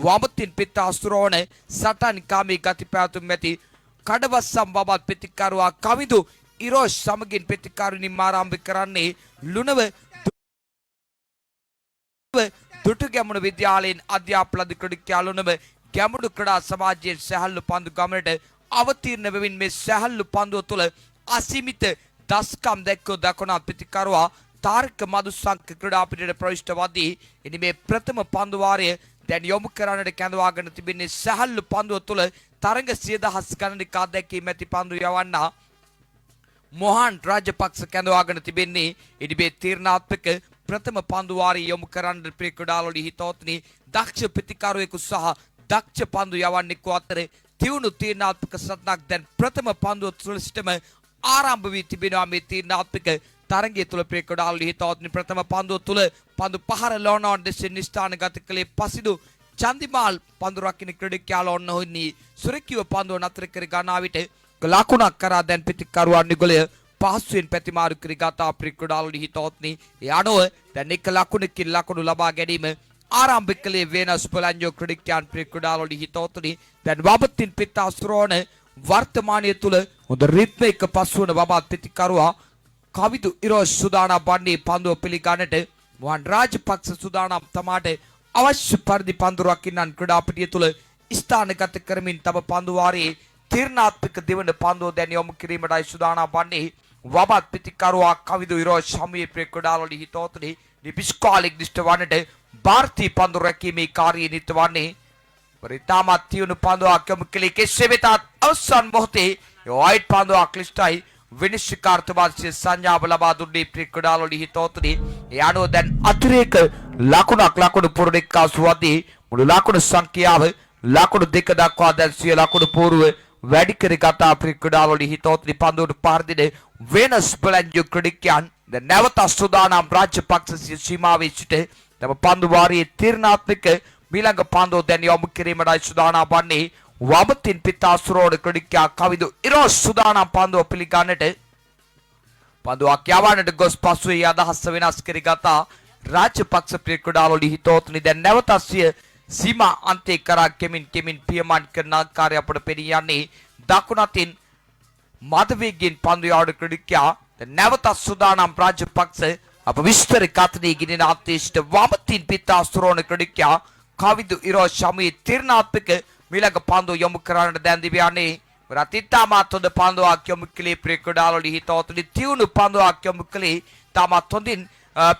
වමතින් පිට අසුරෝණ සටන් කාමී ගති පැවතුම් ඇති කඩවස්සම් බබත් ප්‍රතිකරුවා කවිදු ඉරෝෂ් සමගින් ප්‍රතිකාරුණින් ආරම්භ කරන්නේ ලුණව දුටු ගැමුණු විද්‍යාලයෙන් අධ්‍යාපන අධිකෘතිකයා ලුණව ගැමුණු ක්‍රීඩා සමාජයේ සැහැල්ලු පන්දු ගමනට අවතීර්ණ වෙමින් මේ සැහැල්ලු පන්දුව තුළ අසීමිත දස්කම් දැක්වූ දකුණත් ප්‍රතිකරුවා තාරක මදුසංක ක්‍රීඩා පිටියට ප්‍රවිෂ්ඨ වදී ඉනි මේ ප්‍රථම පන්දු වාරය දැන් යොමු කරන්නට කැඳවාගෙන තිබෙන්නේ සැහැල්ලු පන්දුව තුළ තරඟ 100,000 ගණනික අත්දැකීම් ඇති පන්දු යවන්නා මොහන් රාජපක්ෂ කැඳවාගෙන තිබෙන්නේ ඉනි මේ තීරණාත්මක ප්‍රථම පන්දු වාරය යොමු කරන්නට ක්‍රීඩාවලදී හිතවත්නි දක්ෂ ප්‍රතිකාරයෙකු සහ දක්ෂ පන්දු යවන්නෙකු අතර තියුණු තීරණාත්මක සටනක් දැන් ප්‍රථම පන්දුව තුළ සිටම ආරම්භ වී තිබෙනවා මේ තීරණාත්මක තරගය තුළ ක්‍රීඩාවලදී හිතවත්නි ප්‍රථම පන්දුව තුළ පන්දු පහර ලෝනෝන් දෙසින් නිස්ථානගත කළේ පසිදු චන්දිමාල් පන්දු රකින්න ක්‍රීඩකයා ලෝන්නෝනි සුරකිව පන්දුව නතර කර ගන්නා විට ලකුණක් කරා දැන් පිටිකරුවන් නිගලය පහසුවෙන් පැතිමාරු කර ගතා ක්‍රීඩාවලදී හිතවත්නි ඒ අනුව දැන් එක ලකුණකින් ලකුණු ලබා ගැනීම ආරම්භ කළේ වෙනස් පොලන්ජෝ ක්‍රීඩකයන් ක්‍රීඩාවලදී හිතවත්නි දැන් වබතින් පිට අසුරෝණ වර්තමානයේ තුල හොඳ රිද්මයක පසුවන බබත් පිටිකරුවා කවිදු ඉරෝෂ් සුදානම් වන්නේ පන්දුව පිළිගන්නට මොහන් රාජපක්ෂ සුදානම් තමාට අවශ්‍ය පරිදි පන්දු රකින්නන් ක්‍රීඩාපිටිය තුල ස්ථානගත කරමින් තම පන්දු වාරයේ තීරණාත්මක දෙවන පන්දුව දැන් යොමු කිරීමටයි සුදානම් වන්නේ වබත් පිටිකරුවා කවිදු ඉරෝෂ් සමයේ ක්‍රීඩාවලදී හිතවත්නි නිපිස්කාලික් දිෂ්ට වන්නට ಭಾರತೀಯ පන්දු රැකීමේ කාර්යය නිත වන්නේ පරිතාමත් තියුණු පන්දුවක් යොමු කළේ කෙසේ වෙතත් අවසන් මොහොතේ වයිට් පන්දුවක් ක්ලිස්ටයි විනිශ්චයකාර්තවාදී සංඥාව ලබා දුන්නේ ක්‍රීඩාවලදී හිතවත්නි ඒ අනුව දැන් අතිරේක ලකුණු පුරණිකා සුවදී මුළු ලකුණු සංඛ්‍යාව ලකුණු දෙක දක්වා දැන් සිය ලකුණු පූර්ව වැඩි කර ගතා ක්‍රීඩාවලදී හිතවත්නි පන්දුවට පාර දෙන වෙනස් බලන්ජු ක්‍රීඩකයන් දැන් නැවත සුදානම් රාජපක්ෂ සීමාවේ සිට තම පන්දු වාරයේ තීරණාත්මක මීළඟ පන්දුව දැන් යොමු කිරීමටයි සුදානම් වන්නේ වමතින් පිට අසුරෝණ ක්‍රීඩකයා කවිදු ඉරෝෂ් සුදානම් පන්දුව පිළිගන්නට පන්දුවක් යවන්නට ගොස් පසුවේ අදහස වෙනස් කර ගතා රාජපක්ෂ ක්‍රීඩාවලදී හිතවත්නි දැන් නැවත සිය සීමා අන්තේ කරා කෙමින් පියමන් කරන ආකාරය අපට පෙනී යන්නේ දකුණ අතින් මදවේගයෙන් පන්දු යවන ක්‍රීඩකයා දැන් නැවත සුදානම් රාජපක්ෂ අප විස්තර කතනේ ගිනින අන්තේෂ්ට වමතින් පිට අසුරෝණ ක්‍රීඩකයා කවිදු ඉරෝෂ් සමයේ තීරණාත්මක මීළඟ පන්දුව යොමු කරන්නට දැන් දිව්‍යන්නේ රතිතාමත් හොඳ පන්දුවක් යොමු කළේ ක්‍රීඩාවලදී හිතවත්නි තියුණු පන්දුවක් යොමු කළේ තාමත් හොඳින්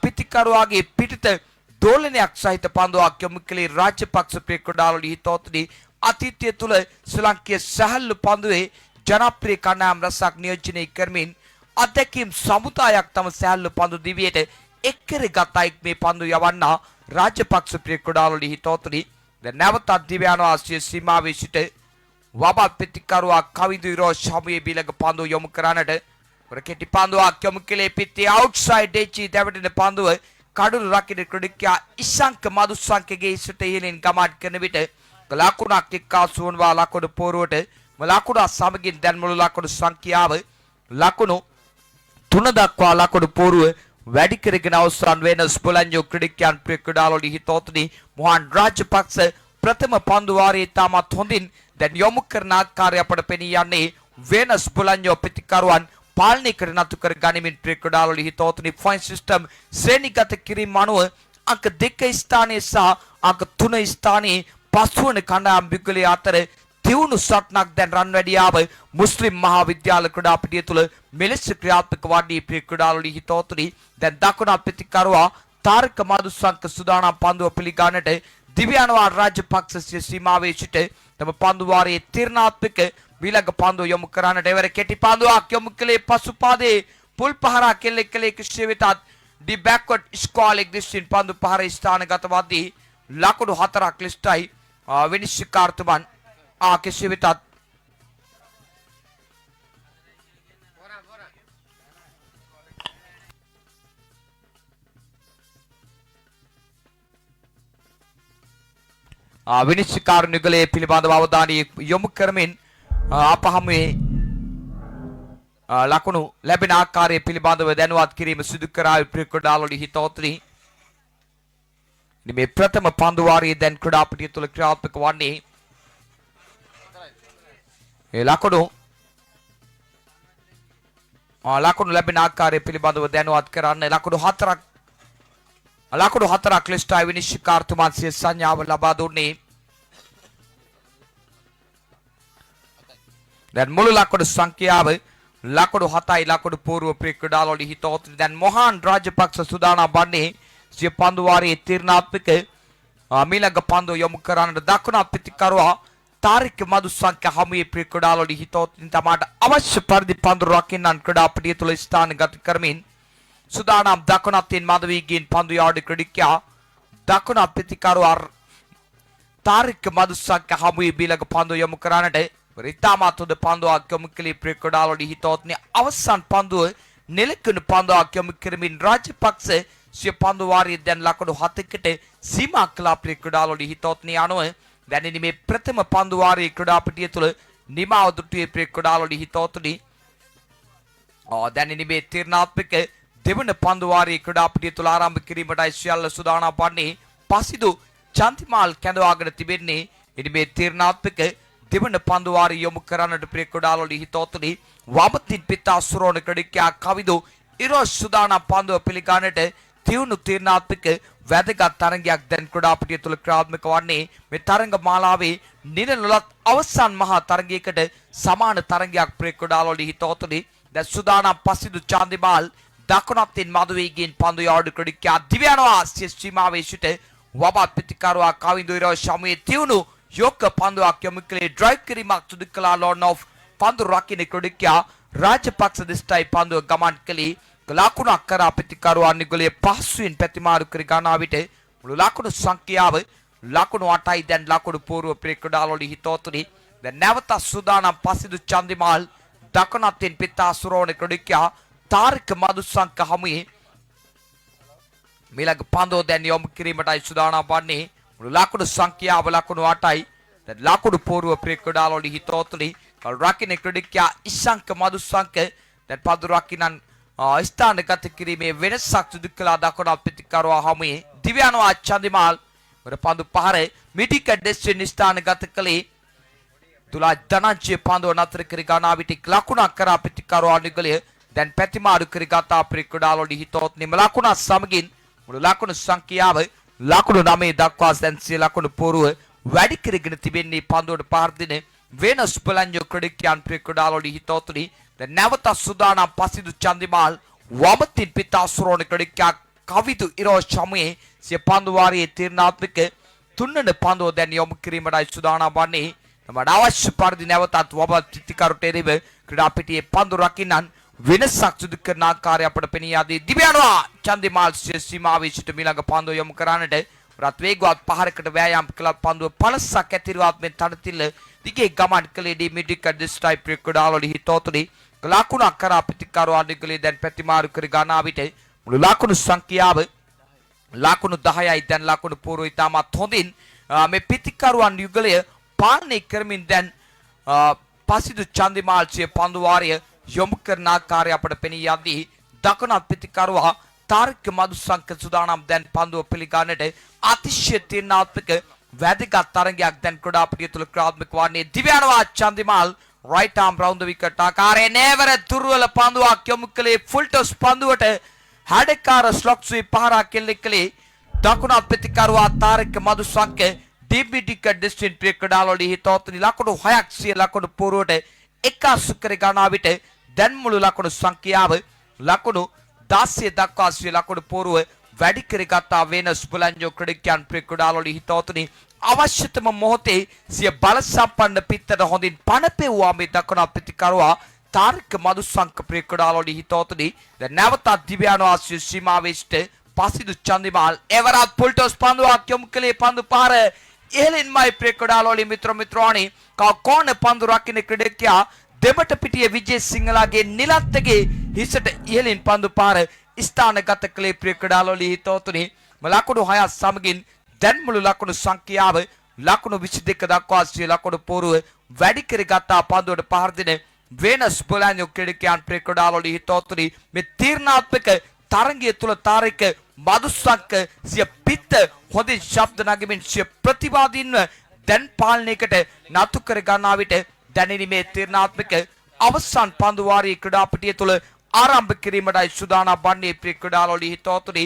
පිටිකරුවාගේ පිටිත දෝලනයක් සහිත පන්දුවක් යොමු කළේ රාජපක්ෂ ක්‍රීඩාවලදී හිතවත්නි අතීතය තුල ශ්‍රී ලංකේය සැහැල්ලු පන්දුවේ ජනප්‍රිය කණ්ඩායම් රසක් නියෝජනය කරමින් අධ්‍යක්ෂ සමුදායක් තම සැහැල්ලු පන්දු දිවියට එක්කර ගතයික් මේ පන්දු යවන්නා රාජපක්ෂ ක්‍රීඩාවලදී හිතවත්නි දැන් නැවතත් දිව්‍යානවාසී සීමාවේ සිට වබත් පිටිකරුවා කවිදු ඉරෝෂ් සමයේ බිලඟ පන්දුව යොමු කරන්නට කෙටි පන්දුවක් යොමු කළේ පිටේ අවුට්සයිඩ් එච් දැවටෙන පන්දුව කඩුළු රකින්න ක්‍රීඩකයා ඉසංක මදුසංකගේ සිට ඉහළින් ගමන් කරන විට ලකුණක් එක්කාසු වනවා ලකුණු පෝරුවට ලකුණ සමගින් දැන් මුළු ලකුණු සංඛ්‍යාව ලකුණු 3 දක්වා ලකුණු පෝරුව වැඩි කරගෙන අවසන් වෙන ස්පොලන්ජෝ ක්‍රීඩකයන් ක්‍රීඩාවලදී හිතවත්නි මොහන් රාජපක්ෂ ප්‍රථම පන්දු වාරයේ තාමත් හොඳින් දැන් යොමු කරන ආකාරය අපට පෙනී යන්නේ වෙනස් බොලන්ජෝ ප්‍රතිකරුවන් පාලනය කර නතු කර ගනිමින් ක්‍රීඩාවලදී හිතවත්නි පොයින්ට් සිස්ටම් ශ්‍රේණිගත කිරීම අනුව අංක 2 ස්ථානයේ සහ අංක 3 ස්ථානයේ පස්වන කණ්ඩායම් යුගලයේ අතර තියුණු සටනක් දැන් රන්වැඩියාව මුස්ලිම් මහා විද්‍යාල ක්‍රීඩාපිටිය තුල මෙලෙස ක්‍රියාත්මක වන්නේ ක්‍රීඩාවලදී හිතවත්නි දැන් දකුණ ප්‍රතිකරුවා තාරක මදුසංක සුදානම් පන්දුව පිළිගන්නට දිව්‍යානවා රාජපක්ෂ සීමාවේ සිට තම පන්දු වාරයේ තීරණාත්මක මීළඟ පන්දුව යොමු කරන්නට එවර කෙටි පන්දුවක් යොමු කළේ පසුපාදේ පුල් පහරක් කෙල්ලේ කිසිය වෙතත් ඩි බෑක්වර්ඩ් ස්ක්වාලෙක් දිස්සින් පන්දු පහර ස්ථානගත වදී ලකුණු 4ක් ලිස්ටයි විනිශ්චයකාර්තුමන් කෙසේ වෙතත් විනිශ්චයකාර යුගලයේ පිළිබඳව අවධානය යොමු කරමින් අපහමුවේ ලකුණු ලැබෙන ආකාරය පිළිබඳව දැනුවත් කිරීම සිදු කරා ක්‍රීඩාවලදී හිතවත්නි මේ ප්‍රථම පන්දු වාරයේ දැන් ක්‍රීඩාපටිය තුල ක්‍රියාත්මක වන්නේ ඒ ලකුණු ලැබෙන ආකාරය පිළිබඳව දැනුවත් කරන්න ලකුණු හතරක් ලිස්ටයි විනිශ්චයකාරතුමන් සිය සංඥාව ලබා දුන්නේ. දැන් මුළු ලකුණු සංඛ්‍යාව ලකුණු 7යි ලකුණු පූර්ව ක්‍රීඩාවලදී හිතෝත්‍රි දැන් මොහාන් රාජපක්ෂ සුදානම් වන්නේ සිය පන්දු වාරයේ තීරණාත්මක මීළඟ පන්දු යොමු කරන්නට දකුණු පිටිකරුවා තාරික මදුසංක හමුවේ ක්‍රීඩාවලදී හිතෝත්‍රි තමාට අවශ්‍ය පරිදි පන්දු රකින්නන් ක්‍රීඩාපටිය තුල ස්ථානගත කරමින් සුදානම් දකුණු අතින් මදවීගෙන් පන්දු යාඩි ක්‍රීඩිකයා දකුණු පිටිකරුවා තාරික මදුසංක හමුවේ බීලක පන්දු යොමු කරන්නට රිතාමාතුද පන්දුවක් යොමු කළේ ක්‍රීඩාවලදී හිතෝත්‍රි අවසන් පන්දුව නෙලකුණු පන්දුවක් යොමු කරමින් රාජපක්ෂ සිය පන්දු වාරයේ දැන් ලකුණු 7කට සීමා කළා ක්‍රීඩාවලදී හිතෝත්‍රි අනුව දැන් මේ ප්‍රථම පන්දු වාරයේ ක්‍රීඩාපටිය තුල නිමාව දුටුවේ ක්‍රීඩාවලදී හිතෝත්‍රි දැන් මේ තීරණාත්මක දෙවන පන්දු වාරයේ ක්‍රීඩාපටිය තුල ආරම්භ කිරීමටයි සියල්ල සූදානම් වන්නේ. පසිදු චන්තිමාල් කැඳවාගෙන තිබෙන්නේ මේ තීරණාත්මක දෙවන පන්දු වාරයේ යොමු කරන්නට ක්‍රීඩාවලදී හිතෝත්‍රි වමතින් පිතා සුරෝණ ක්‍රීඩකයා කවිදු ඉරෝස් සූදානම් පන්දුව පිළිගන්නට තියුණු තීරණාත්මක වැදගත් තරගයක් දැන් ක්‍රීඩාපටිය තුල ක්‍රියාත්මක වන්නේ. මේ තරග මාලාවේ නිරලොලත් අවසන් මහා තරගයකට සමාන තරගයක් ක්‍රීඩාවලදී හිතෝත්‍රි දැන් සූදානම් පසිදු චන්දිමාල් දකුණතින් මදුවේගෙන් පන්දු යාඩු ක්‍රීඩකයා දිව්‍යනවා සීමාවේ සිට වබත් පිටිකරුවා කවිදු ඉරෝස් සමුවේ තියුණු යොක්ක පන්දුවක් යොමු කළේ ඩ්‍රයිව් කිරීමක් සිදු කළා. ලෝන් ඔෆ් පන්දු රකින්න ක්‍රීඩකයා රාජපක්ෂ දිස්ටයි පන්දුව ගමන් කළේ. ලකුණක් කරා පිටිකරුවා නිගලයේ පහසුවෙන් පැතිමාරු කර ගන්නා විට මුළු ලකුණු සංඛ්‍යාව ලකුණු 8යි දැන් ලකුණු පූර්ව ක්‍රීඩාවලදී හිතෝත්‍රි දැන් නැවත සූදානම් පසිදු චන්දිමාල් දකුණතින් පිතා සුරෝණ ක්‍රීඩකයා තාරික මදුසංක හමුවේ මීළඟ පන්දුව දැන් යොමු කිරීමටයි සූදානම් වන්නේ. මුළු ලකුණු සංඛ්‍යාව ලකුණු 8යි දැන් ලකුණු පූර්ව ක්‍රීඩාවලදී හිතෝත්‍රි රකින්න ක්‍රීඩකයා ඉසංක මදුසංක දැන් පන්දු රකින්නන් ස්ථානගත කිරීමේ වෙනසක් සිදු කළා. දකුණු පිටිකරුවා හමුවේ දිව්‍යනවා චන්දිමාල් වර පන්දු පහර මිටික ඩෙස්ටින් ස්ථානගත කළේ තුලා ධනංජය පන්දුව නතර කර ගන්නා විට ලකුණක් කරා පිටිකරුවා නිගලය දැන් පැතිමාරු කර ගත්තා ක්‍රීඩාවලදී හිතෝත්‍රි ලකුණ සමගින් මුළු ලකුණු සංඛ්‍යාව ලකුණු 9 දක්වා දැන් සිය ලකුණු පූර්ව වැඩි කරගෙන තිබෙන්නේ පන්දුවට පහර දෙන වෙනස් බලන්ජෝ ක්‍රීඩකයන් ක්‍රීඩාවලදී හිතෝත්‍රි දැන් නැවත සූදානම් පසිදු චන්දිමාල් වමතින් පිතා සුරෝණ ක්‍රීඩකයා කවිදු ඉරෝස් සමුවේ සිය පන්දු වාරයේ තීරණාත්මක තුන්වන පන්දුව දැන් යොමු කිරීමටයි සූදානම් වන්නේ. තමට අවශ්‍ය පරිදි නැවතත් වබත් පිටිකරුට එරෙහිව ක්‍රීඩාපිටියේ පන්දු රකින්නන් වෙනසක් සිදු කරන ආකාරය අපට පෙනී යදී. දිව්‍යනවා චන්දිමාල් සීමාවේ සිට මීළඟ පන්දුව යොමු කරන්නට රත් වේගවත් පහරකට වෑයම් කළ පන්දුව පළසක් ඇතිරුවත් මෙන් තනතිල්ල දිගේ ගමන් කළේ ඩිමිටික ඩිස්ටයි ක්‍රීඩාවලදී හිතෝත්‍රි ලකුණක් කරා පිටිකරුවා නිගලේ දැන් පැතිමාරු කර ගන්නා විට මුළු ලකුණු සංඛ්‍යාව ලකුණු 10යි දැන් ලකුණු පූර්ව ඉතාමත් හොඳින් මේ පිටිකරුවන් යුගලය පාලනය කරමින් දැන් පසිදු චන්දිමාල් සිය පන්දු වාරය යොමු කරන ආකාරය අපට පෙනී යදී. දකුණු පිටිකරුවා තාරික මදුසංක සූදානම් දැන් පන්දුව පිළිගන්නට අතිශය තීරණාත්මක වැදගත් තරගයක් දැන් ක්‍රීඩාපටිය තුල ක්‍රියාත්මක වන්නේ. දිව්‍යනවා Chandimal right arm round the wicket ආකාරයේ නෑවර දුර්වල පන්දුවක් යොමු කළේ ෆුල් ටොස් පන්දුවට හැඩකාර ස්ලොක් සුයි පහරක් කෙල්ලෙකලේ දකුණු පිටිකරුවා තාරික මදුසංක ඩිබිටික ඩෙස්ටින් ක්‍රීඩාවලදී හිතෝත්‍රි ලකුණු 6ක් සිය ලකුණු පූර්වට එකසු කර ගන්නා විට දැන් මුළු ලකුණු සංඛ්‍යාව ලකුණු 16 දක්වා සිය ලකුණු පූර්ව වැඩි කරගත්තා. වෙනස් බලන්ජෝ ක්‍රීඩකයන් ක්‍රීඩාවලදී හිතෝත්‍රි අවශ්‍යතම මොහොතේ සිය බල සම්පන්න පිත්තට හොඳින් පණ පෙව්වා මේ දකුණු පිටිකරුවා තාරික මදුසංක ක්‍රීඩාවලදී හිතෝත්‍රි දැන් නැවතත් දිව්‍යනවා සීමාවේ සිට පසිදු චන්දිමාල් එවරත් ෆුල් ටොස් පන්දුවක් යොමු කළේ පන්දු පාර ඉහළින්මයි ක්‍රීඩාවලදී මිත්‍රාණි කොන පන්දු රකින්න ක්‍රීඩකයා දෙමට පිටිය විජේ සිංහලාගේ නිලත්තගේ හිසට ඉහළින් පන්දු පාර ස්ථානගත කළේ ක්‍රීඩාවලදී හිතෝත්‍රි ලකුණු 6 සමගින් දැන් මුළු ලකුණු සංඛ්‍යාව ලකුණු 22 දක්වා සිය ලකුණු පූර්ව වැඩි කරගත්තා. පන්දුවට පහර දෙන වෙනස් බලන්ජෝ ක්‍රීඩකයන් ක්‍රීඩාවලදී හිතෝත්‍රි මේ තීරණාත්මක තරගය තුල තාරික මදුසක්ක සිය පිට හොඳින් ශබ්ද නගමින් සිය ප්‍රතිවාදීන්ව දැන් පාලනයකට නතු කර ගන්නා විට දැනෙන මේ තීරණාත්මක අවසන් පන්දු වාරයේ ක්‍රීඩාපටිය තුල ආරම්භ කිරීමටයි සූදානම් වන්නේ ප්‍රිය ක්‍රීඩාලෝලී හිතවතුනි.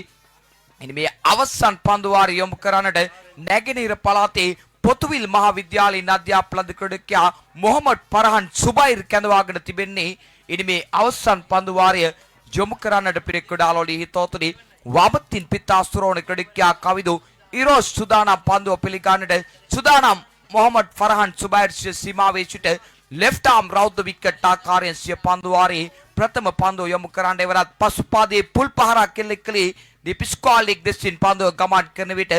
ඉනි මේ අවසන් පන්දු වාරය යොමු කරන්නට නැගෙනහිර පළාතේ පොතුවිල් මහාවිද්‍යාලයේ අධ්‍යාපන ක්‍රීඩකයා මොහමඩ් ෆරහන් සුබෛර් කැඳවාගෙන තිබෙන්නේ. ඉනි මේ අවසන් පන්දු වාරය යොමු කරන්නට ප්‍රිය ක්‍රීඩාලෝලී හිතවතුනි වමතින් පිටාස්තරෝණ ක්‍රීඩකයා කවිදු ඉරෝස් සූදානම් පන්දුව පිළිගන්නට සූදානම් මොහමඩ් ෆරහන් සුබෛර් සීමාවේ සිට left arm රෞද්‍ර විකට් ආකාරයෙන් සිය පන්දු වාරයේ ප්‍රථම පන්දුව යොමු කරන්න එවරත් පසුපාදයේ පුල් පහරක් කෙල්ලෙක්ලී ඩිපිස්කාලික් දෙසින් පන්දුව ගමන් කරන විට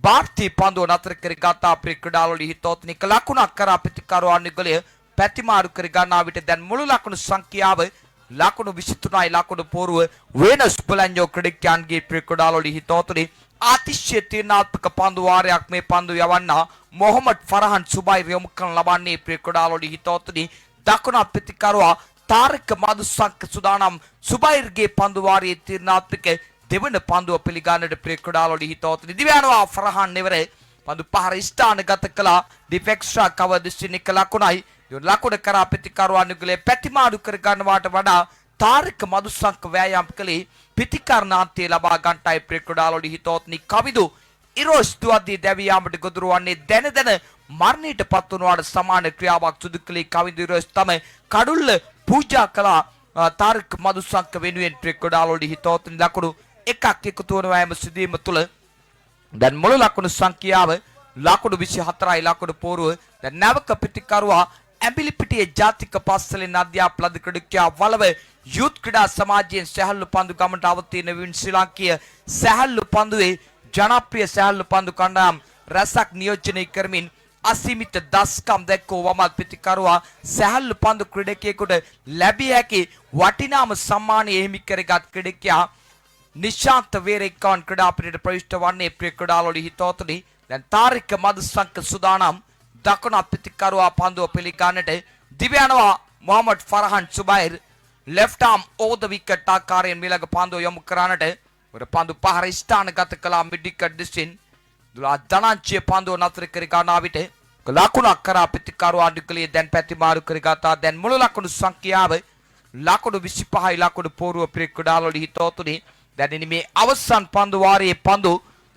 ಭಾರತೀಯ පන්දුව නතර කර ගත්තා ප්‍රිය ක්‍රීඩාලෝලී හිතවතුනි ලකුණක් කරා ප්‍රතිකාරව අනුගලය පැතිමාරු කර ගන්නා විට දැන් මුළු ලකුණු සංඛ්‍යාව ලකුණු 23යි ලකුණු පෝරුව වෙනස් පොලන්ජෝ ක්‍රීඩකයන්ගේ ප්‍රිය ක්‍රීඩාලෝලී හිතවතුනි අතිශය තීරණාත්මක පන්දු වාරයක් මේ පන්දු යවන්නා මොහමඩ් ෆරහන් සුබෛර් යොමු කරන ලබන්නේ ප්‍රිය ක්‍රීඩාලෝලී හිතවතුනි දකුණු ප්‍රතිකාරව තාරික මදුසක්ක සූදානම් සුබෛර්ගේ පන්දු වාරයේ තීරණාත්මක දෙවන පන්දුව පිළිගන්නට ප්‍රිය ක්‍රීඩාලෝලී හිතවතුනි දිව්‍යානවා ෆරහන් නෙවර පන්දු පහර ස්ථානගත කළා ඩිෆෙක්ස්ට්‍රා කවර් දිස්ත්‍රික්ක ලකුණයි ලකුණ කරා ප්‍රතිකාරව අනුගලේ පැතිමාරු කර ගන්නවාට වඩා තාරික මදුසක්ක වෑයම් කළේ ප්‍රතිකරණාන්තය ලබා ගන්නටයි ප්‍රිය ක්‍රීඩාලෝලී හිතවතුනි කවිදු ඉරෝස් දුවද්දී දැවී යාමට ගොදුරු වන්නේ දැන දැන මරණයට පත් වුණාට සමාන ක්‍රියාවක් සිදු කළේ කවිදු ඉරෝස් තමයි කඩුල්ල පූජා කළා තාරික මදුසක්ක වෙනුවෙන් ප්‍රිය ක්‍රීඩාලෝලී හිතවතුනි ලකුණු එකක් එකතු වන වෑයම සිදුවීම තුළ දැන් මුළු ලකුණු සංඛ්‍යාව ලකුණු 24යි ලකුණු පෝරුව දැන් නැවක ප්‍රතිකරුවා ඇඹිලිපිටියේ ජාතික පස්සලෙන් අධ්‍යාපන ක්‍රීඩකයා වලව යුත් ක්‍රීඩා සමාජයෙන් සැහැල්ලු පන්දු ගමනට අවතීර්ණ වීම ශ්‍රී ලාංකීය සැහැල්ලු පන්දුවේ ජනප්‍රිය සැහැල්ලු පන්දු කණ්ඩායම් රැසක් නියෝජනය කරමින් අසීමිත දස්කම් දැක්වූ වමත් ප්‍රතිකරුවා සැහැල්ලු පන්දු ක්‍රීඩකයෙකුට ලැබිය හැකි වටිනාම සම්මානය හිමි කරගත් ක්‍රීඩකයා නිශාන්ත වේරේකවන් ක්‍රීඩාපිටියට ප්‍රවිෂ්ඨ වන්නේ ප්‍රිය ක්‍රීඩාලෝලී හිතවතුනි දැන් තාරික මදුසක්ක සූදානම් දකුණ ප්‍රතිකරුවා පන්දුව පිළිගන්නට දිව්‍යානවා Mohammed ෆරහන් සුබෛර් left arm over the wicket ආකාරයෙන් මිලක පන්දුව යොමු කරන්නට වර පන්දු පහර ස්ථානගත කළා මිඩ් විකට් දිස්ත්‍රික්ක දුලා ධනංජය පන්දුව නතර කර ගන්නා විට ලකුණක් කරා ප්‍රතිකරුවා අනුගලයේ දැන් පැතිමාරු කර ගත්තා දැන් මුළු ලකුණු සංඛ්‍යාව ලකුණු 25යි ලකුණු පෝරුව ප්‍රිය ක්‍රීඩාලෝලී හිතවතුනි දැන් මේ අවසන් පන්දු වාරයේ පන්දු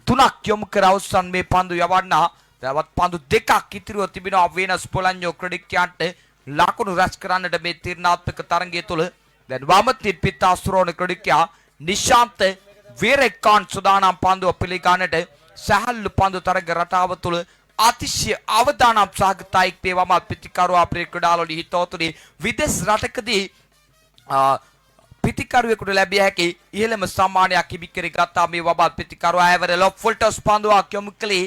3ක් යොමු කර අවසන් මේ පන්දු යවන්නා තවත් පන්දු දෙකක් ඉතිරිව තිබෙනවා වෙනස් පොලන්ජෝ ක්‍රීඩකයන්ට ලකුණු රැස් කරන්නට මේ තීරණාත්මක තරගය තුළ දැන් වමතින් පිටාස්තරෝණ ක්‍රීඩකයා නිශාන්ත වේරේකවන් සූදානම් පන්දුව පිළිගන්නට සැහැල්ලු පන්දු තරග රටාව තුළ අතිශය අවදානම් සහගතයික් වේ වමත් ප්‍රතිකරුවා ප්‍රිය ක්‍රීඩාලෝලී හිතවතුනි විදේශ රටකදී පිතිකරුවෙකුට ලැබිය හැකි ඉහළම සම්මානයක් හිමි කර ගත්තා මේ වමත් ප්‍රතිකරුවා ඇවර ලොප් ෆුල්ටස් පන්දුවක් යොමු කළේ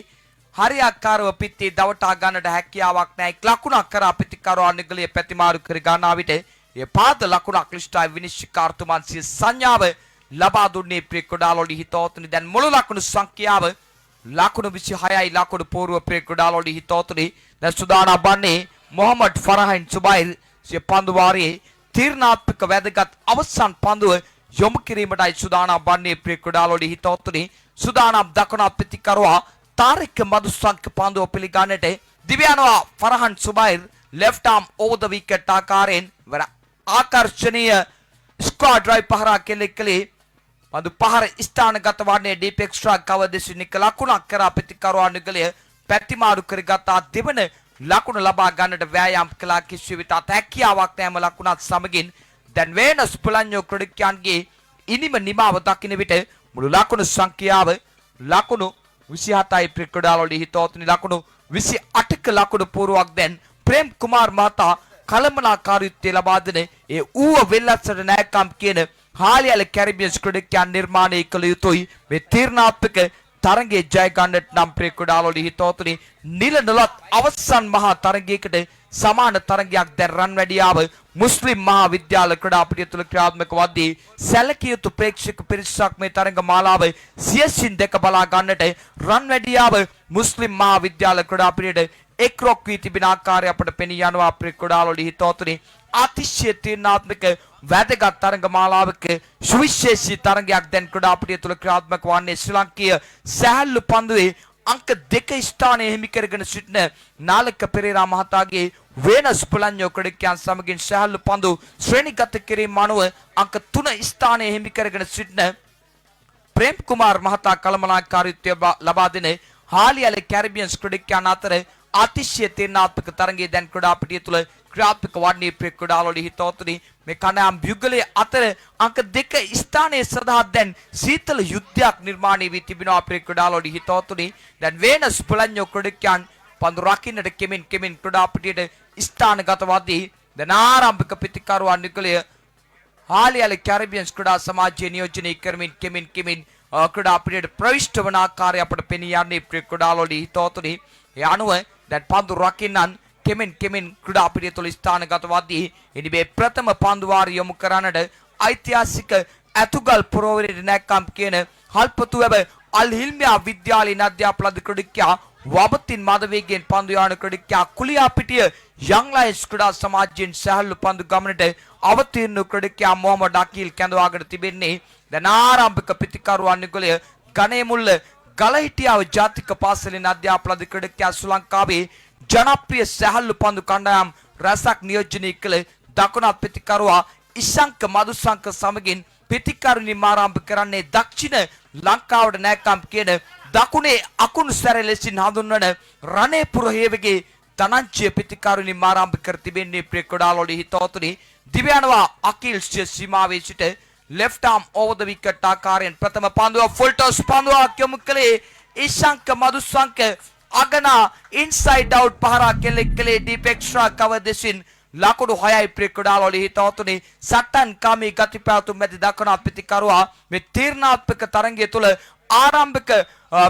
හරියාකාරව පිටේ දවටා ගන්නට හැකියාවක් නැහැ ලකුණක් කරා ප්‍රතිකරුවා අනුගලයේ පැතිමාරු කර ගන්නා විට ඒ පාද ලකුණක් ලිස්ටයි විනිශ්චයකාරතුමන් සිය සංඥාව ලබා දුන්නේ ප්‍රිය ක්‍රීඩාලෝලී හිතවතුනි දැන් මුළු ලකුණු සංඛ්‍යාව ලකුණු 26යි ලකුණු පෝරුව ප්‍රිය ක්‍රීඩාලෝලී හිතවතුනි දැන් සූදානම් වන්නේ මොහමඩ් ෆරහන් සුබෛර් සිය පන්දු වාරයේ තීරණාත්මක වැදගත් අවසන් පන්දුව යොමු කිරීමටයි සූදානම් වන්නේ ප්‍රිය ක්‍රීඩාලෝලී හිතවතුනි සූදානම් දකුණ ප්‍රතිකරුවා තාරික මදුසක්ක පන්දුව පිළිගන්නට දිව්‍යානවා ෆරහන් සුබෛර් left arm over the wicket ආකාරයෙන් වර ආකර්ෂණීය ස්ක්වාඩ් ඩ්‍රයිව් පහරක් කෙලෙකලේ පන්දු පහර ස්ථානගත වන්නේ ඩීප් එක්ස්ට්‍රා කවර් දෙසිනික ලකුණක් කරා ප්‍රතිකරුවා අනුගලය පැතිමාරු කරගත්තා දෙවන ලකුණ ලබා ගන්නට වෑයම් කළා කිසිවිට හැකියාවක් නැම ලකුණත් සමගින් දැන් වෙනස් පොලන්ජෝ ක්‍රීඩකයන්ගේ ඉනිම නිමාව දකින්න විට මුළු ලකුණු සංඛ්‍යාව ලකුණු 27යි ප්‍රිය ක්‍රීඩාලෝලී හිතවතුනි ලකුණු 28ක ලකුණු පූර්වක් දැන් ප්‍රේම් කුමාර් මහතා කලමනාකාරීත්වය ලබා දෙන ඒ ඌව වෙල්ලස්සට නැකම් කියන හාලියල කැරිබියන් ක්‍රීඩකයන් නිර්මාණය කළ යුතුයි මේ තීරණාත්මක තරගයේ ජය ගන්නට නම් ප්‍රිය ක්‍රීඩාලෝලී හිතවතුනි නිල නොලත් අවසන් මහා තරගයකට සමාන තරගයක් දැන් රන්වැඩියාව මුස්ලිම් මහා විද්‍යාල ක්‍රීඩාපිටිය තුළ ක්‍රියාත්මක වද්දී සැලකිය යුතු ප්‍රේක්ෂක පිරිසක් මේ තරග මාලාව සියසින් දෙක බලා ගන්නට රන්වැඩියාව මුස්ලිම් මහා විද්‍යාල ක්‍රීඩාපිටියට එක්රොක් වී තිබෙන ආකාරය අපට පෙනී යනවා ප්‍රිය ක්‍රීඩාලෝලී හිතවතුනි අතිශය තීරණාත්මක වැදගත් තරඟ මාලාවක සුවිශේෂී තරඟයක් දැන් ක්‍රීඩාපිටිය තුල ක්‍රියාත්මක වන්නේ ශ්‍රී ලංකීය සැහැල්ලු පන්දුවේ අංක 2 ස්ථානයේ හිමි කරගෙන සිටින නාලක පෙරේරා මහතාගේ වෙනස් පුලඤ්ඤෝ ක්‍රීඩකයන් සමගින් සැහැල්ලු පන්දු ශ්‍රේණිගත කිරීම අනුව අංක 3 ස්ථානයේ හිමි කරගෙන සිටින ප්‍රේම් කුමාර් මහතා කළමනාකාරීත්වය ලබා දෙන හාලියල කැරිබියන්ස් ක්‍රීඩකයන් අතර අතිශය තීරණාත්මක තරඟයේ දැන් ක්‍රීඩාපිටිය තුල ක්‍රියාත්මක වන්නේ ක්‍රීඩාවලදී හිතවතුනි මේ කණ්ඩායම් යුගලයේ අතර අංක 2 ස්ථානයේ සඳහා දැන් සීතල යුද්ධයක් නිර්මාණය වී තිබෙනවා ක්‍රීඩාවලදී හිතවතුනි දැන් වෙනස් පුලඤ්ඤෝ ක්‍රීඩකයන් පන්දු රකින්නට කෙමින් ක්‍රීඩාපිටියට ස්ථානගත වදී දැන් ආරම්භක පිටිකරුවන් යුගලය හාලියල කැරිබියන්ස් ක්‍රීඩා සමාජයේ නියෝජනය කරමින් කෙමින් ක්‍රීඩාපිටියට ප්‍රවිෂ්ඨ වන ආකාරය අපට පෙනී යන්නේ ක්‍රීඩාවලදී හිතවතුනි ඒ අනුව දැන් පන්දු රකින්නන් කෙමෙන් ක්‍රීඩාපිටිය තුළ ස්ථානගත වදී ඉනිමේ ප්‍රථම පන්දු වාරය යොමු කරන්නට ඓතිහාසික ඇතුගල් පුරවරේ නැක්කම් කියන හල්පතුවැව අල් හිල්මියා විද්‍යාලයේ අධ්‍යාපන ක්‍රීඩකයා වබතින් මදවේගයෙන් පන්දු යාන ක්‍රීඩකයා කුලියාපිටිය යං ලයන්ස් ක්‍රීඩා සමාජයෙන් සැහැල්ලු පන්දු ගමනට අවතීර්ණ ක්‍රීඩකයා මොහමඩ් අකීල් කැඳවාගෙන තිබෙන්නේ දැන් ආරම්භක පිටිකරුවන් යුගලය ගණේ මුල්ල ගලහිටියාව ජාතික පාසලෙන් අධ්‍යාපන ක්‍රීඩකයා ශ්‍රී ලංකාවේ ජනප්‍රිය සැහැල්ලු පන්දු කණ්ඩායම් රැසක් නියෝජනය කළ දකුණත් පිටිකරුවා ඉශංක මදුසංක සමගින් පිටිකරුණින් ආරම්භ කරන්නේ දක්ෂිණ ලංකාවට නැකම් කියන දකුණේ අකුණු සැර ලෙසින් හඳුන්වන රණේපුර හේවගේ ධනංජය පිටිකරුණින් ආරම්භ කර තිබෙන්නේ ක්‍රීඩාවලදී හිතවතුනි දිව්‍යානවා අකිල් සීමාවේ සිට left arm over the wicket ආකාරයෙන් ප්‍රථම පන්දුව ෆුල් ටොස් පන්දුවක් යොමු කළේ ඉශංක මදුසංක අගනා ඉන්සයිඩ් අවුට් පහරක් කෙලෙක්කලේ ඩීප් එක්ස්ට්‍රා කවර් දෙසින් ලකුණු 6යි ක්‍රීඩාවලදී හිතවතුනි සටන් කාමී ගති පැවතුම් මැද දක්වන පිටිකරුවා මේ තීරණාත්මක තරඟය තුළ ආරම්භක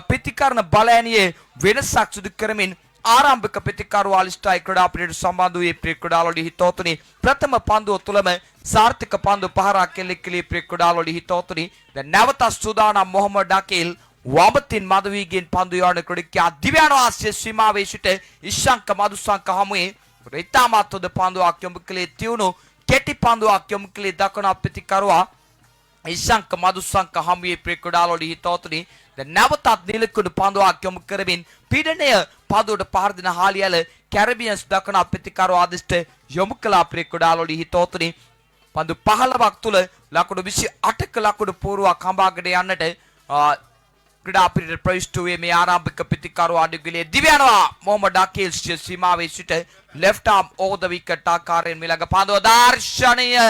පිටිකරණ බලයනියේ වෙනසක් සිදු කරමින් ආරම්භක පිටිකරුවා ලිස්ටයි ක්‍රීඩාපිටියට සම්බන්ධ වූ ක්‍රීඩාවලදී හිතවතුනි ප්‍රථම පන්දුව තුළම සාර්ථක පන්දු පහරක් කෙලෙක්කලේ ක්‍රීඩාවලදී හිතවතුනි දැන් නැවත සූදානම් මොහමඩ් අකීල් වබතින් මදවීගෙන් පන්දු යාන ක්‍රීඩකයා දිව්‍යානවාසී සීමාවේ සිට ඉශංක මදුසංක හමුවේ ඉතාමත් හොඳ පන්දුවක් යොමු කළේ තියුණු කෙටි පන්දුවක් යොමු කළේ දකුණු පිටිකරුවා ඉශංක මදුසංක හමුවේ ක්‍රීඩාවලදී හිතවතුනි දැන් නැවතත් නිලකුණු පන්දුවක් යොමු කරමින් පීඩනය පන්දුවට පහර දෙන හාලියල කැරිබියන්ස් දකුණු පිටිකරුවා අදිෂ්ට යොමු කළ ක්‍රීඩාවලදී හිතවතුනි පන්දු 15ක් තුල ලකුණු 28ක ලකුණු පූර්වක් හඹාගෙන යන්නට ක්‍රීඩාපිටියට ප්‍රවිෂ්ඨ වූයේ මේ ආරම්භක පිටිකරුවා අඩුගලේ දිව්‍යානවා මොහමඩ් අකීල් සීමාවේ සිට left arm over the wicket ආකාරයෙන් මිලඟ පන්දුව දර්ශනීය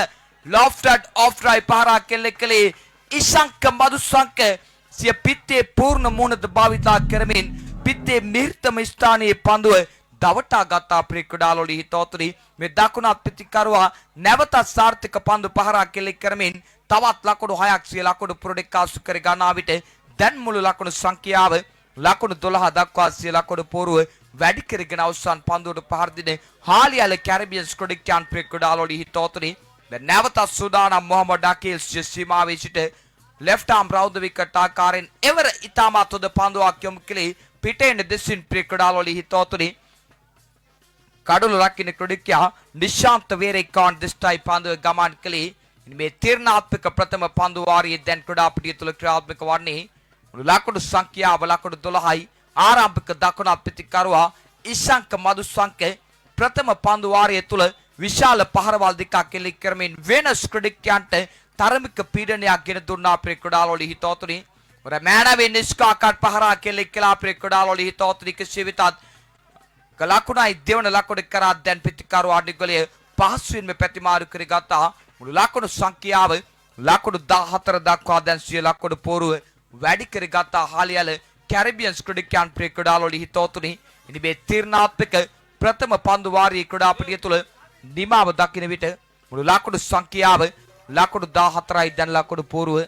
lofted off drive පහරක් කෙලෙකලේ ඉශංක මදුසංක සිය පිත්තේ පූර්ණ මුහුණත භාවිතා කරමින් පිත්තේ මිහිරතම ස්ථානයේ පන්දුව දවටා ගත්තා ක්‍රීඩාවලදී හිතවතුනි මේ දකුණත් පිටිකරුවා නැවතත් සාර්ථක පන්දු පහරක් කෙලෙක් කරමින් තවත් ලකුණු 6ක් සිය ලකුණු පුරඩෙක්කාසු කර ගන්නා විට දැන් මුළු ලකුණු සංඛ්‍යාව ලකුණු 12 දක්වා සිය ලකුණු පෝරුව වැඩි කරගෙන අවසන් පන්දුවට පහර දෙන හාලියල කැරිබියන්ස් ක්‍රීඩකයන් ක්‍රීඩාවලදී හිතවතුනි දැන් නැවත සූදානම් මොහමඩ් අකීල් සීමාවේ සිට left arm round the wicket ආකාරයෙන් එවර ඉතාමත් හොඳ පන්දුවක් යොමු කළේ පිටේන දෙසින් ක්‍රීඩාවලදී හිතවතුනි කඩුළු රකින්න ක්‍රීඩකයා නිශාන්ත වේරේකාන් දිස්ටයි පන්දුව ගමන් කළේ මේ තීරණාත්මක ප්‍රථම පන්දු වාරියේ දැන් ක්‍රීඩාපිටිය තුළ ක්‍රියාත්මක වන්නේ ලකුණු සංඛ්‍යාව ලකුණු 12යි ආරම්භක දකුණු පිටිකරුවා ඉශංක මදුසංක ප්‍රථම පන්දු වාරිය තුළ විශාල පහරවල් දෙකක් කෙලික් කරමින් වෙනස් ක්‍රීඩකයන්ට තරමික පීඩනයක් ගෙන දුන්නා ක්‍රීඩාවලදී හිතවතුනි වර මෑනවේ නිෂ්කාකට පහරක් කෙලික් කළා ක්‍රීඩාවලදී හිතවතුනි කෙසේ වෙතත් ලකුණයි දෙවන ලකුණ කරා දැන් පිටිකරුවා අඩිගලේ පහසුවෙන්ම ප්‍රතිමාරු කරගත්තා මුළු ලකුණු සංඛ්‍යාව ලකුණු 14 දක්වා දැන් සිය ලකුණු පෝරුව වැඩි කරගත්තා හාලියල කැරිබියන්ස් ක්‍රීඩකයන් ක්‍රීඩාවලදී හිතවතුනි ඉනිමේ තීරණාත්මක ප්‍රථම පන්දු වාරියේ ක්‍රීඩාපිටිය තුළ නිමාව දකින විට මුළු ලකුණු සංඛ්‍යාව ලකුණු 14යි දැන් ලකුණු පෝරුව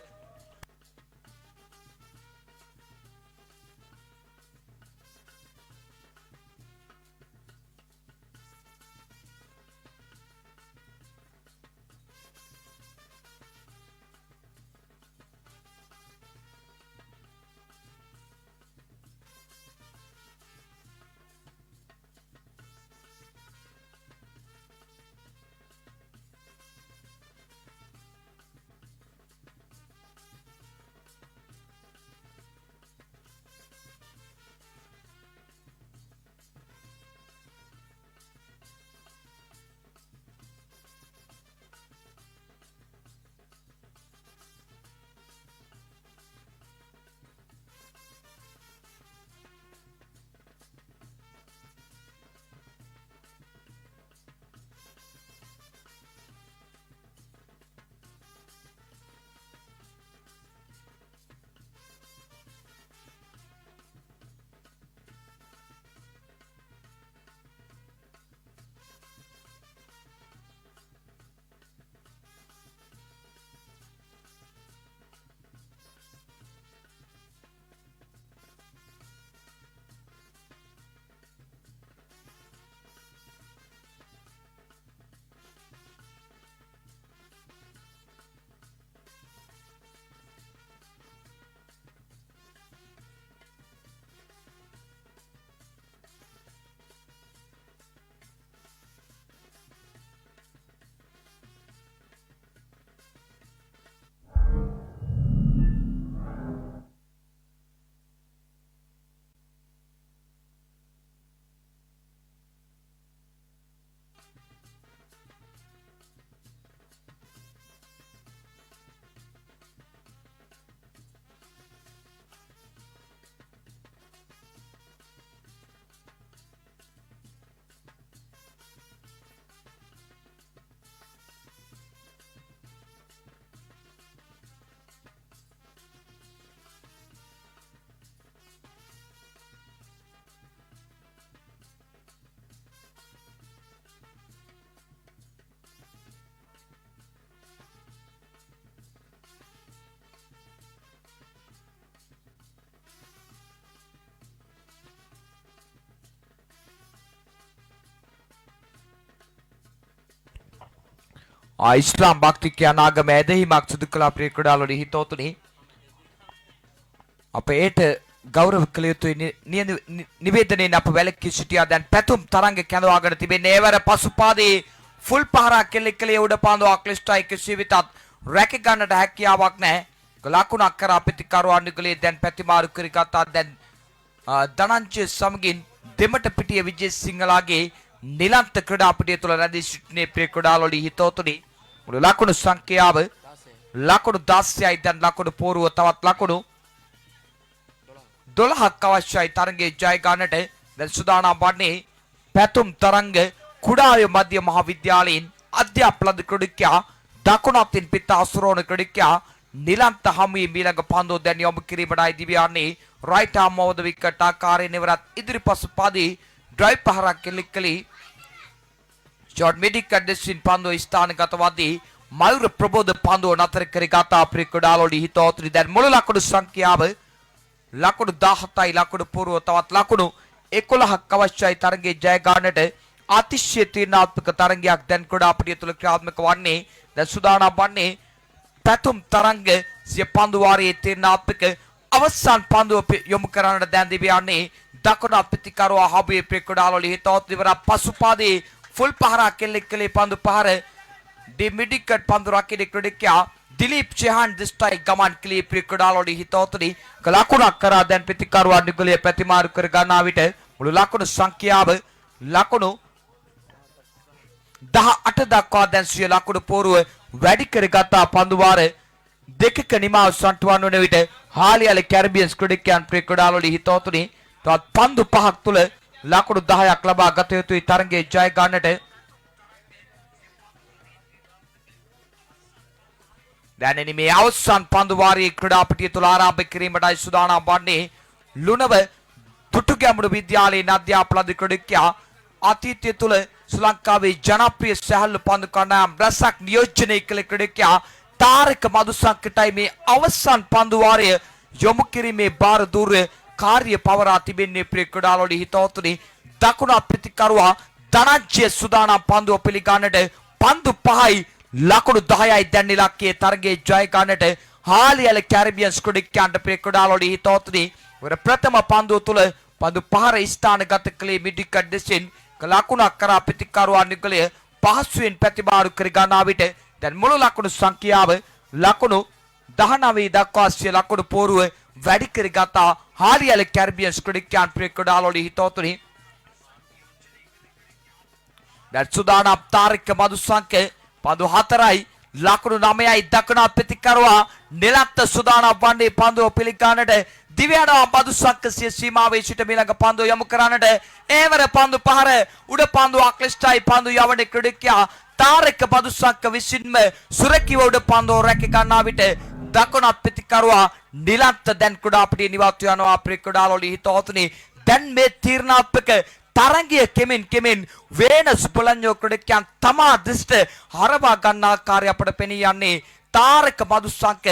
ඉස්ලාම් භක්තික අනාගම ඇදහිීමක් සිදු කළ අපේ ක්‍රීඩාවලදී හිතවතුනි අප ඒට ගෞරව කළ යුතුයි නිවේදනයෙන් අප වැළකී සිටියා. දැන් පැතුම් තරංග කැඳවාගෙන තිබෙන්නේ ඒවර පසුපාදයේ ෆුල් පහරක් කෙල්ලේ උඩ පාන්දුව අක්ලිස්ටයි කිසි විතත් රැක ගන්නට හැකියාවක් නැහැ. ලකුණක් කරා ප්‍රතිකරුවා නිගලේ දැන් පැතිමාරු කර ගත්තා. දැන් ධනංජය සමගින් දෙමට පිටිය විජේසිංහලාගේ නිලන්ත ක්‍රීඩාපිටිය තුළ රැඳී සිටිනේ ප්‍රේ ක්‍රීඩාවලදී හිතවතුනි මුළු ලකුණු සංඛ්‍යාව ලකුණු 16යි. දැන් ලකුණු පෝරුව තවත් ලකුණු 12ක් අවශ්‍යයි තරගයේ ජය ගන්නට. දැන් සූදානම් වන්නේ පැතුම් තරංග කුඩාය මධ්‍ය මහාවිද්‍යාලයෙන් අධ්‍යාපන ක්‍රීඩකයා දකුණු අතින් පිට අසුරෝණ ක්‍රීඩකයා නිලන්ත හමුවේ මීළඟ පන්දුව දැන් යොමු කිරීමටයි දිවියන්නේ. Right arm over the wicket ආකාරයෙන් ඉවරත් ඉදිරිපස පාදයේ ඩ්‍රයිව් පහරක් කෙලිකලි ෂොට් මිඩික් ඇඩ්ඩසින් පන්දුව ස්ථානගතවදී මයුර ප්‍රබෝධ පන්දුව නතර කර ගත අපේ ක්‍රීඩාවලදී හිතවතුනි දැන් මුළු ලකුණු සංඛ්‍යාව ලකුණු 17යි ලකුණු පූර්ව තවත් ලකුණු 11ක් අවශ්‍යයි තරගයේ ජය ගන්නට. අතිශය තීරණාත්මක තරගයක් දැන් ක්‍රීඩාපිටිය තුළ ක්‍රියාත්මක වන්නේ. දැන් සූදානම් වන්නේ පැතුම් තරංග සිය පන්දු වාරයේ තීරණාත්මක අවසන් පන්දුව යොමු කරන්නට දැන් දිවියන්නේ දකුණු අපිතිකරුවා හබුවේ ප්‍රේක්ෂකවලදී හිතවත් ඉවර පසුපාදයේ ෆුල් පහරක් කෙල්ලේ පන්දු පහර ඩි මිඩිකට් පන්දු රකින ක්‍රීඩකයා දිලීප් චෙහාන් දිස්ටයි ගමන් කලේ ප්‍රේක්ෂකවලදී හිතවතුනි ලකුණක් කරා දැන් ප්‍රතිකරුවා නිගලේ ප්‍රතිමාරු කර ගන්නා විට මුළු ලකුණු සංඛ්‍යාව ලකුණු 18 දක්වා දැන් සිය ලකුණු පෝරුව වැඩි කරගත් පන්දු වාර දෙකක නිමාව සන්ටුවන් වන විට හාලියල කැරිබියන්ස් ක්‍රීඩකයන් ප්‍රේක්ෂකවලදී හිතවතුනි තවත් පන්දු පහක් තුල ලකුණු 10ක් ලබා ගත යුතුයි තරගයේ ජය ගන්නට. දැන් මේ අවසන් පන්දු වාරයේ ක්‍රීඩාපිටිය තුල ආරම්භ කිරීමටයි සූදානම් වන්නේ ලුණව තුටුගැමුණු විද්‍යාලයේ අධ්‍යාපන ක්‍රීඩකයා අතීතය තුල ශ්‍රී ලංකාවේ ජනප්‍රිය සැහැල්ලු පන්දු කණ්ඩායම් රැසක් නියෝජනය කළ ක්‍රීඩකයා තාරක මදුසක්කටයි මේ අවසන් පන්දු වාරය යොමු කිරීමේ බාර දූර්ය කාර්ය පවරා තිබෙන්නේ ප්‍රේක්ෂකවලදී හිතවතුනි දකුණු අප්‍රතිකරුවා ධනංජය සූදානම් පන්දුව පිළිගන්නට පන්දු 5යි ලකුණු 10යි දැන් ඉලක්කයේ තරගයේ ජය ගන්නට හාලියල කැරිබියන්ස් ක්‍රීඩකයන්ට ප්‍රේක්ෂකවලදී හිතවතුනි වර ප්‍රථම පන්දුව තුල පන්දු පහර ස්ථානගත කළේ මිඩිකට් දෙසින් ලකුණක් කරා ප්‍රතිකරුවා නිගලය පහසුවෙන් ප්‍රතිමාරු කර ගන්නා විට දැන් මුළු ලකුණු සංඛ්‍යාව ලකුණු 19 දක්වා සිය ලකුණු පෝරුව වැඩි කර ගතා හාලියල කැරිබියන්ස් ක්‍රීඩකයන් ප්‍රේක්ෂකවලදී හිතවතුනි දැන් සූදානම් තාරික මදුසංක පන්දු 4යි ලකුණු 9යි දකුණු ප්‍රතිකරුවා නිලන්ත සූදානම් වන්නේ පන්දුව පිළිගන්නට දිව්‍යනවා මදුසංක සිය සීමාවේ සිට ඊළඟ පන්දුව යොමු කරන්නට ඒවර පන්දු පහර උඩ පන්දුව අක්ලිස්ටයි පන්දු යවන ක්‍රීඩකයා තාරක මදුසංක විසින්ම සුරකිව උඩ පන්දුව රැක ගන්නා විට දකුණු ප්‍රතිකරුවා නිලන්ත දැන් ක්‍රීඩාපිටිය නිවත් යනවා ප්‍රේක්ෂකවලදී හිතවතුනි දැන් මේ තීරණාත්මක තරගය කෙමෙන් වේනස් බොලන්ජෝ ක්‍රීඩකයන් තමා දෘෂ්ට හරවා ගන්න ආකාරය අපට පෙනී යන්නේ තාරක මදුසංක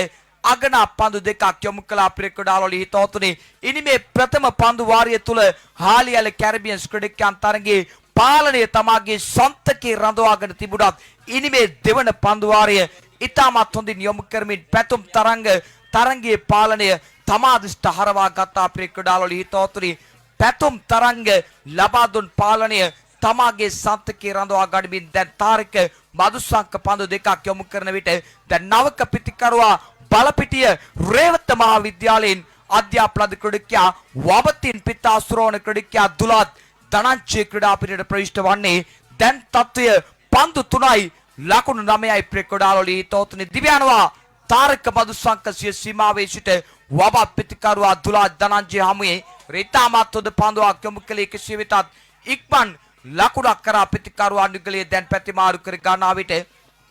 අගනා පන්දු දෙකක් යොමු කළ ප්‍රේක්ෂකවලදී හිතවතුනි ඉනි මේ ප්‍රථම පන්දු වාරිය තුල හාලියල කැරිබියන්ස් ක්‍රීඩකයන් තරගයේ පාලනය තමාගේ සොන්තකේ රඳවාගෙන තිබුණත් ඉනි මේ දෙවන පන්දු වාරිය ඉතාමත් හොඳින් යොමු කරමින් පැතුම් තරංගයේ පාලනය තමා දෘෂ්ට හරවා ගත්තා ප්‍රේක්ෂකවලදී හිතවතුනි පැතුම් තරංග ලබා දුන් පාලනය තමාගේ සන්තකේ රඳවා ගනිමින් දැන් තාරික මදුසංක පන්දු දෙකක් යොමු කරන විට දැන් නවක පිටිකරුවා බලපිටිය රේවත මහාවිද්‍යාලයෙන් අධ්‍යාපන ක්‍රීඩකයා වවතින් පිට අසුරෝණ ක්‍රීඩකයා දුලත් ධනංජය ක්‍රීඩාපිටියට ප්‍රවිෂ්ඨ වන්නේ දැන් තත්ත්වය පන්දු 3යි ලකුණු 9යි ප්‍රේක්ෂකවලදී හිතවතුනි දිව්‍යනවා තාරක මදුසංක සිය සීමාවේ සිට වබත් පිටිකරුවා දුලත් ධනංජය හමුවේ රිතාමත් හොඳ පන්දුවක් යොමු කළේ කෙසේ වෙතත් ඉක්මන් ලකුණක් කරා පිටිකරුවා නිගලේ දැන් ප්‍රතිමාරු කර ගන්නා විට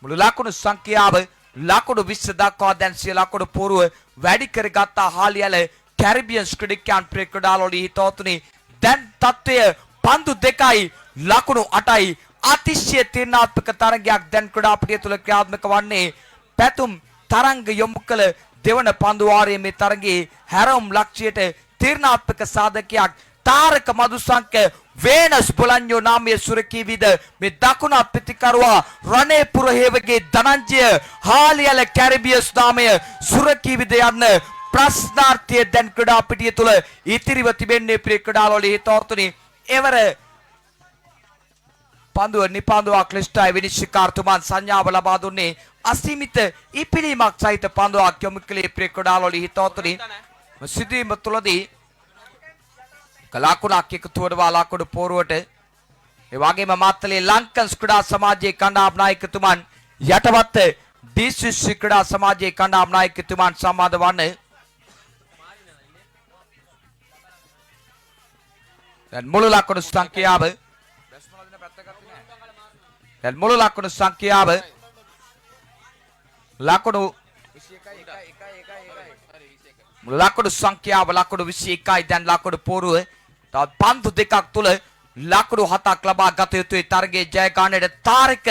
මුළු ලකුණු සංඛ්‍යාව ලකුණු 20 දක්වා දැන් සිය ලකුණු පෝරුව වැඩි කරගත් හාලියල කැරිබියන්ස් ක්‍රීඩකයන් ප්‍රේක්ෂකවලදී හිතවතුනි දැන් තත්ත්වය පන්දු 2යි ලකුණු 8යි අතිශය තීරණාත්මක තරගයක් දැන් ක්‍රීඩාපිටිය තුල ක්‍රියාත්මක වන්නේ පැතුම් තරංග යොමු කළ දෙවන පන්දු වාරයේ මේ තරගයේ හැරවුම් ලක්ෂ්‍යයට තීරණාත්මක සාධකයක් තාරක මදුසංක වේනස් බොලන්යෝ නාමයේ සුරකීවිද මේ දකුණ පිටිකරුවා රණේපුර හේවගේ ධනංජය හාලියල කැරිබියස් නාමය සුරකීවිද යන්න ප්‍රශ්නාර්ථය දැන් ක්‍රීඩා පිටිය තුල ඉතිරිව තිබෙන්නේ ප්‍රිය ක්‍රීඩාලෝලී හිතවතුනි එවර පන්දුව නිපන්දුවා ක්ලිෂ්ටයි විනිශ්චයකාරතුමන් සංඥාව ලබා දුන්නේ අසීමිත ඉපිලීමක් සහිත පන්දුවක් යොමු කළේ ප්‍රිය ක්‍රීඩාලෝලී හිතවතුනි සිදුවීම තුලදී කලාකුණක් එකතු වඩවා ලකුණු පෝරුවට ඒ වගේම මාත්තලේ ලංකන් ක්‍රීඩා සමාජයේ කණ්ඩායම් නායකතුමන් යටවත් ඩීසීසී ක්‍රීඩා සමාජයේ කණ්ඩායම් නායකතුමන් සම්බන්ධ වන්නේ දැන් මුළු ලකුණු සංඛ්‍යාව ලකුණු සංඛ්‍යාව ලකුණු 21යි දැන් ලකුණු පෝරුව තවත් පන්දු දෙකක් තුල ලකුණු 7ක් ලබා ගත යුතුයි තරගයේ ජය ගන්නට තාරික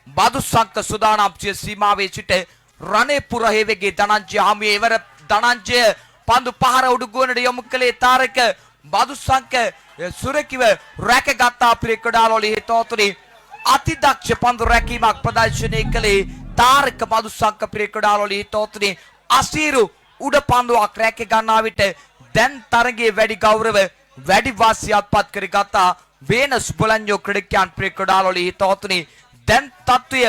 බදුසංක සුදානම් සිය සීමාවේ සිට රණේපුර හේවගේ ධනංජය හමුවේ ඉවර ධනංජය පන්දු පහර උඩුගුවනට යොමු කළේ තාරික බදුසංක සුරකිව රැකගත්තා ප්‍රිය ක්‍රීඩාලෝලී හිතවතුනි අතිදක්ෂ පන්දු රැකීමක් ප්‍රදර්ශනය කළේ තාරික බදුසංක ප්‍රිය ක්‍රීඩාලෝලී හිතවතුනි අසීරු උඩ පන්දුවක් රැක ගන්නා විට දැන් තරගයේ වැඩි ගෞරව වැඩි වාසියක් පත් කරගත්තා වේනස් බොලන්යෝ ක්‍රීඩකයන් ප්‍රිය ක්‍රීඩාලෝලී හිතවතුනි දැන් තත්වය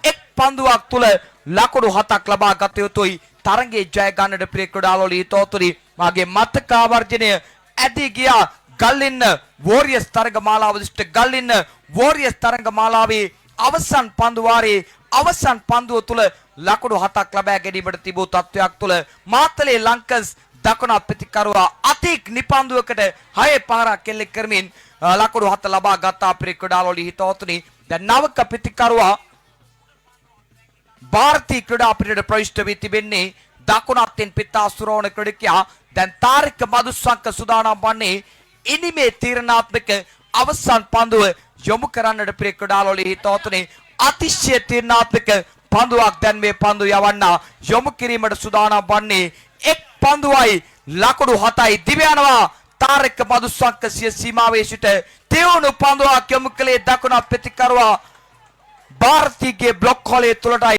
එක් පන්දුවක් තුල ලකුණු 7ක් ලබා ගත යුතුයි තරගයේ ජය ගන්නට ප්‍රිය ක්‍රීඩාලෝලී හිතවතුනි මාගේ මතක ආවර්ජනය ඇදී ගියා ගල්ලින්න වෝරියර්ස් තරග මාලාව දිෂ්ට ගල්ලින්න වෝරියර්ස් තරග මාලාවේ අවසන් පන්දු වාරයේ අවසන් පන්දුව තුල ලකුණු 7ක් ලබා ගැනීමට තිබූ තත්වයක් තුල මාතලේ ලංකන්ස් දකුණ ප්‍රතිකරුවා අතික් නිපන්දුවකට 6 පහරක් කෙල්ලෙක් කරමින් ලකුණු 7 ලබා ගත්තා ප්‍රිය ක්‍රීඩාලෝලී හිතවතුනි දැන් නවක ප්‍රතිකරුවා ಭಾರತೀಯ ක්‍රීඩා පිටියට ප්‍රවිෂ්ඨ වී තිබෙන්නේ දකුණත්ෙන් පිටාසුරවන ක්‍රීඩකයා දැන් තාරික මදුසංක සුදානම් වන්නේ ඉනිමේ තීරණාත්මක අවසන් පන්දුව යොමු කරන්නට ප්‍රිය ක්‍රීඩාලෝලී හිතවතුනි අතිශය තීරණාත්මක පන්දුවක් දැන් මේ පන්දු යවන්න යොමු කිරීමට සූදානම් වන්නේ එක් පන්දුවයි ලකුණු 7යි දිව යනවා තාරික මදුසංක සිය සීමාවේ සිට තෙවුණු පන්දුවක් යොමු කළේ දකුණ ප්‍රතිකරුවා ಭಾರತೀಯ ಬ್ಲಾಕ್ ಹಾಲ್ ತುಲಟ